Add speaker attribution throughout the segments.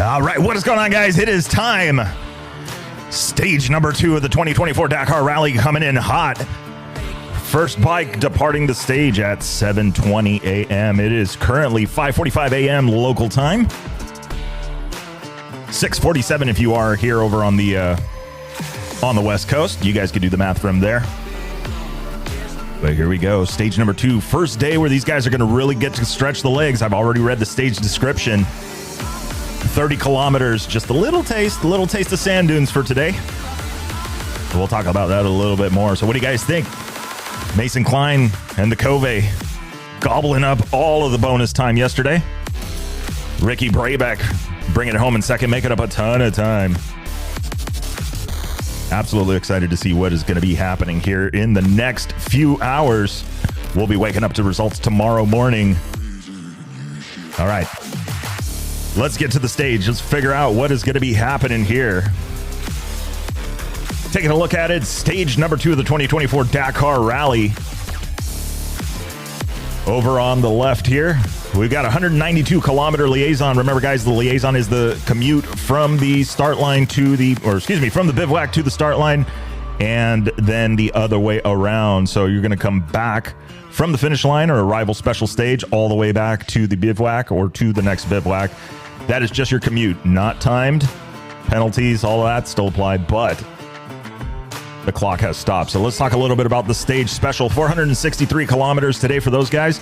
Speaker 1: All right, what is going on, guys? It is time. Stage number 2 of the 2024 Dakar Rally coming in hot. First bike departing the stage at 7:20 a.m. It is currently 5:45 a.m. local time. 6:47 if you are here over on the West Coast. You guys could do the math from there. But here we go. Stage number 2. First day where these guys are going to really get to stretch the legs. I've already read the stage description. 30 kilometers, just a little taste of sand dunes for today. We'll talk about that a little bit more. So what do you guys think? Mason Klein and the Cove gobbling up all of the bonus time yesterday. Ricky Brabeck bringing it home in second, making up a ton of time. Absolutely excited to see what is going to be happening here in the next few hours. We'll be waking up to results tomorrow morning. All right. Let's get to the stage. Let's figure out what is going to be happening here. Taking a look at it, stage number 2 of the 2024 Dakar Rally. Over on the left here, we've got a 192 kilometer liaison. Remember, guys, the liaison is the commute from the start line to from the bivouac to the start line, and then the other way around. So you're going to come back from the finish line or arrival special stage all the way back to the bivouac or to the next bivouac. That is just your commute, not timed. Penalties, all of that still apply, but the clock has stopped. So let's talk a little bit about the stage special. 463 kilometers today for those guys.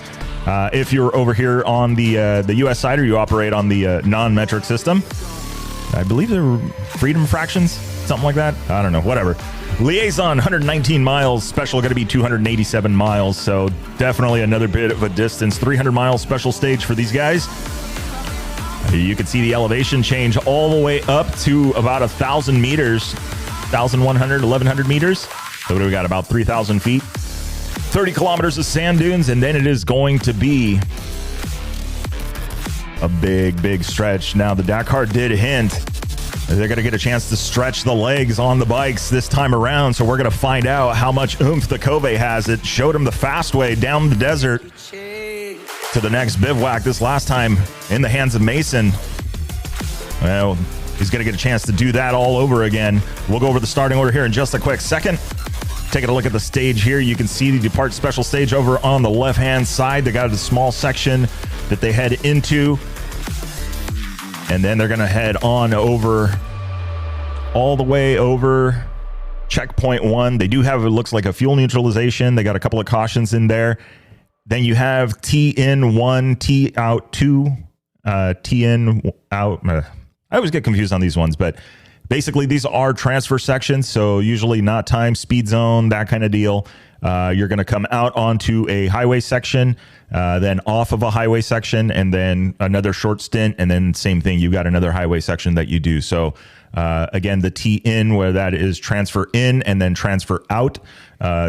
Speaker 1: If you're over here on the U.S. side or you operate on the non-metric system, I believe they're freedom fractions, something like that. I don't know, whatever. Liaison, 119 miles. Special going to be 287 miles. So definitely another bit of a distance. 300 mile special stage for these guys. You can see the elevation change all the way up to about 1,000 meters, 1,100, 1,100 meters. So what do we got? About 3,000 feet. 30 kilometers of sand dunes, and then it is going to be a big stretch. Now, the Dakar did hint they're going to get a chance to stretch the legs on the bikes this time around, so we're going to find out how much oomph the Cove has. It showed him the fast way down the desert to the next bivouac this last time in the hands of Mason. Well, he's going to get a chance to do that all over again. We'll go over the starting order here in just a quick second. Taking a look at the stage here, you can see the depart special stage over on the left-hand side. They got a small section that they head into, and then they're going to head on over all the way over checkpoint 1. They do have, it looks like, a fuel neutralization. They got a couple of cautions in there. Then you have T in 1, T out 2, T in out. I always get confused on these ones, but basically these are transfer sections. So usually not time, speed zone, that kind of deal. You're going to come out onto a highway section, then off of a highway section, and then another short stint. And then same thing, you've got another highway section that you do. So again, the T in, where that is transfer in and then transfer out.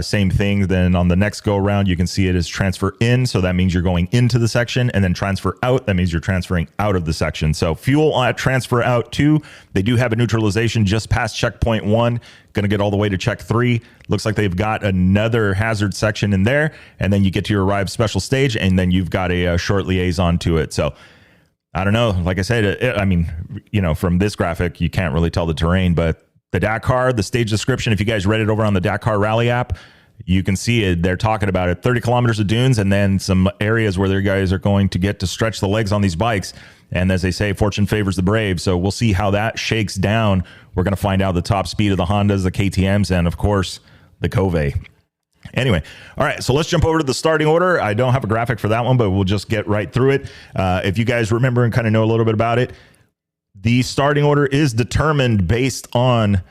Speaker 1: Same thing. Then on the next go around, you can see it is transfer in. So that means you're going into the section, and then transfer out. That means you're transferring out of the section. So fuel at transfer out 2. They do have a neutralization just past checkpoint 1. Going to get all the way to check 3. Looks like they've got another hazard section in there. And then you get to your arrive special stage, and then you've got a short liaison to it. So I don't know. Like I said, I mean, you know, from this graphic, you can't really tell the terrain, but the Dakar, the stage description, if you guys read it over on the Dakar Rally app, you can see it. They're talking about it. 30 kilometers of dunes, and then some areas where their guys are going to get to stretch the legs on these bikes. And as they say, fortune favors the brave. So we'll see how that shakes down. We're going to find out the top speed of the Hondas, the KTMs, and of course, the Cove. Anyway, all right, so let's jump over to the starting order. I don't have a graphic for that one, but we'll just get right through it. If you guys remember and kind of know a little bit about it, the starting order is determined based on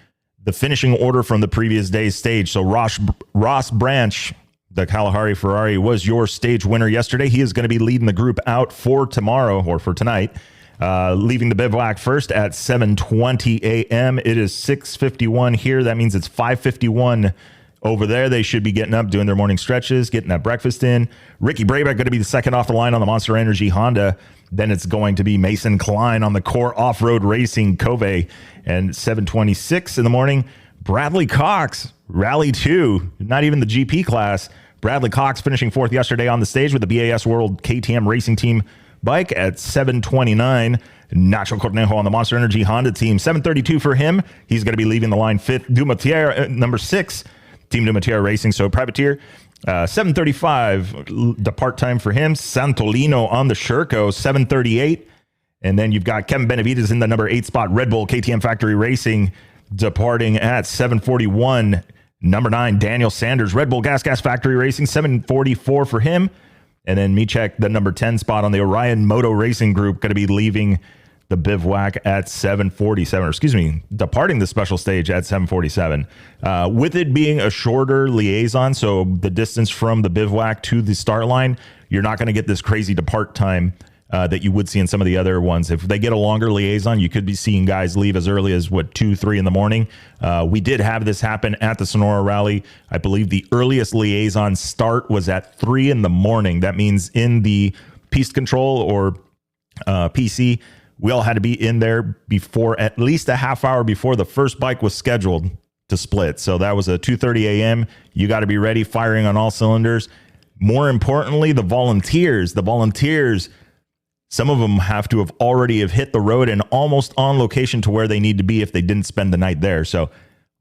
Speaker 1: the finishing order from the previous day's stage. So Ross Branch, the Kalahari Ferrari, was your stage winner yesterday. He is going to be leading the group out for tomorrow, or for tonight, leaving the bivouac first at 7:20 a.m. It is 6:51 here. That means it's 5:51 over there. They should be getting up, doing their morning stretches, getting that breakfast in. Ricky Brabeck going to be the second off the line on the Monster Energy Honda. Then it's going to be Mason Klein on the Core Off-Road Racing Cove. And 7:26 in the morning, Bradley Cox, Rally 2, not even the GP class. Bradley Cox finishing 4th yesterday on the stage with the BAS World KTM Racing Team bike at 729. Nacho Cornejo on the Monster Energy Honda team, 732 for him. He's going to be leaving the line 5th. Dumatier, number 6, Team Dumatier Racing, so privateer. 735 depart time for him. Santolino on the Sherco, 738. And then you've got Kevin Benavides in the number 8 spot, Red Bull KTM Factory Racing, departing at 741. Number 9, Daniel Sanders, Red Bull Gas Factory Racing, 744 for him. And then Michek, the number 10 spot on the Orion Moto Racing Group, going to be leaving the bivouac at 747, or excuse me, departing the special stage at 747. With it being a shorter liaison, so the distance from the bivouac to the start line, you're not going to get this crazy depart time that you would see in some of the other ones. If they get a longer liaison, you could be seeing guys leave as early as 2, 3 in the morning. We did have this happen at the Sonora Rally. I believe the earliest liaison start was at 3 in the morning. That means in the piste control or PC, we all had to be in there before, at least a half hour before the first bike was scheduled to split. So that was a 2:30 a.m. You got to be ready, firing on all cylinders. More importantly, the volunteers, some of them have to have already have hit the road and almost on location to where they need to be if they didn't spend the night there. So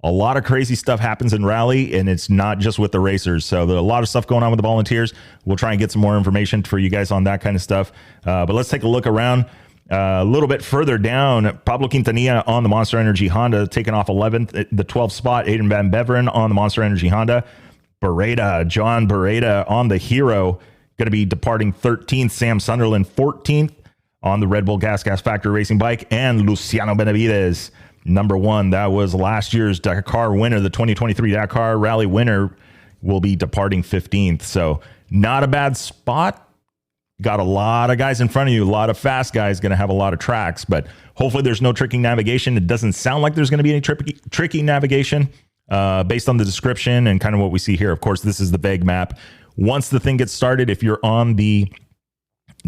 Speaker 1: a lot of crazy stuff happens in rally, and it's not just with the racers. So there's a lot of stuff going on with the volunteers. We'll try and get some more information for you guys on that kind of stuff. But let's take a look around. A little bit further down, Pablo Quintanilla on the Monster Energy Honda, taking off 11th, the 12th spot. Aiden Van Beveren on the Monster Energy Honda. John Beretta on the Hero, going to be departing 13th. Sam Sunderland 14th on the Red Bull Gas Factory Racing bike. And Luciano Benavides, number 1. That was last year's Dakar winner, the 2023 Dakar Rally winner, will be departing 15th. So not a bad spot. Got a lot of guys in front of you, a lot of fast guys, going to have a lot of tracks, but hopefully there's no tricky navigation. It doesn't sound like there's going to be any tricky navigation based on the description and kind of what we see here. Of course, this is the vague map. Once the thing gets started, if you're on the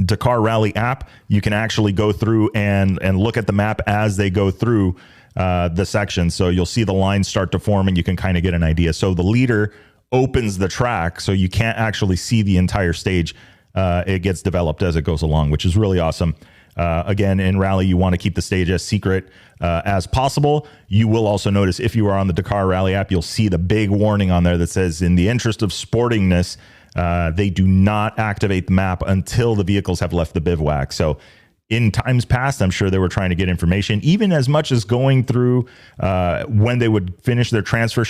Speaker 1: Dakar Rally app, you can actually go through and look at the map as they go through the section. So you'll see the lines start to form and you can kind of get an idea. So the leader opens the track, so you can't actually see the entire stage. It gets developed as it goes along, which is really awesome. Again, in rally, you want to keep the stage as secret as possible. You will also notice if you are on the Dakar Rally app, you'll see the big warning on there that says, in the interest of sportingness, they do not activate the map until the vehicles have left the bivouac. So in times past, I'm sure they were trying to get information, even as much as going through when they would finish their transfer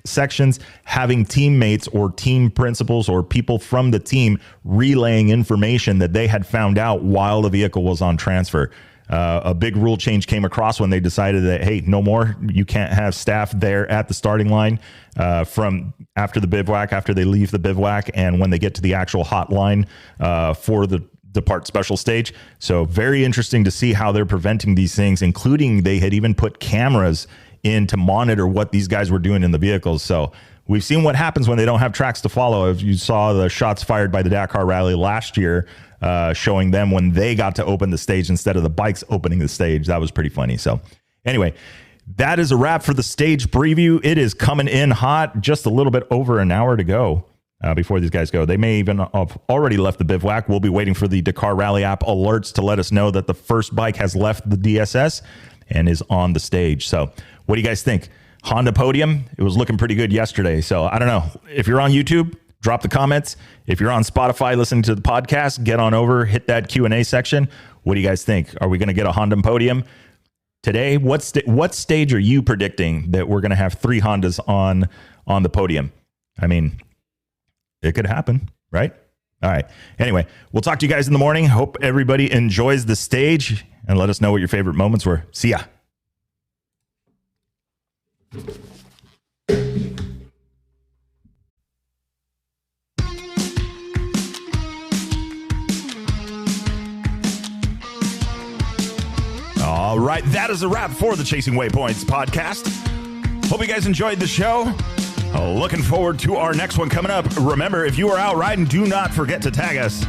Speaker 1: sections, having teammates or team principals or people from the team relaying information that they had found out while the vehicle was on transfer. A big rule change came across when they decided that, hey, no more. You can't have staff there at the starting line from after the bivouac, after they leave the bivouac, and when they get to the actual hotline for the depart special stage. So very interesting to see how they're preventing these things, including they had even put cameras in to monitor what these guys were doing in the vehicles. So we've seen what happens when they don't have tracks to follow. If you saw the shots fired by the Dakar Rally last year, showing them when they got to open the stage instead of the bikes opening the stage. That was pretty funny. So anyway, that is a wrap for the stage preview. It is coming in hot, just a little bit over an hour to go. Before these guys go. They may even have already left the bivouac. We'll be waiting for the Dakar Rally app alerts to let us know that the first bike has left the DSS and is on the stage. So what do you guys think? Honda podium, it was looking pretty good yesterday. So I don't know. If you're on YouTube, drop the comments. If you're on Spotify listening to the podcast, get on over, hit that Q&A section. What do you guys think? Are we going to get a Honda podium today? What stage are you predicting that we're going to have 3 Hondas on the podium? I mean, it could happen, right? All right. Anyway, we'll talk to you guys in the morning. Hope everybody enjoys the stage and let us know what your favorite moments were. See ya. All right. That is a wrap for the Chasing Waypoints podcast. Hope you guys enjoyed the show. Looking forward to our next one coming up. Remember, if you are out riding, do not forget to tag us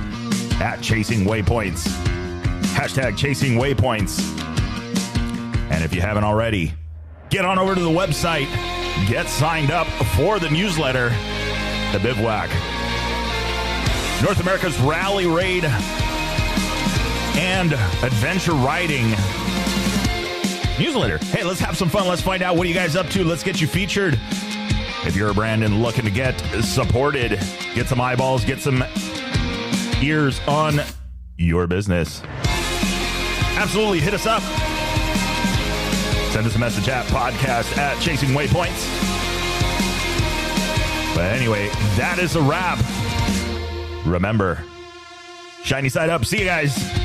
Speaker 1: at Chasing Waypoints. Hashtag Chasing Waypoints. And if you haven't already, get on over to the website. Get signed up for the newsletter, The Bivouac. North America's Rally Raid and adventure riding newsletter. Hey, let's have some fun. Let's find out what are you guys up to. Let's get you featured. If you're a brand and looking to get supported, get some eyeballs, get some ears on your business. Absolutely, hit us up. Send us a message at podcast at Chasing Waypoints. But anyway, that is a wrap. Remember, shiny side up. See you guys.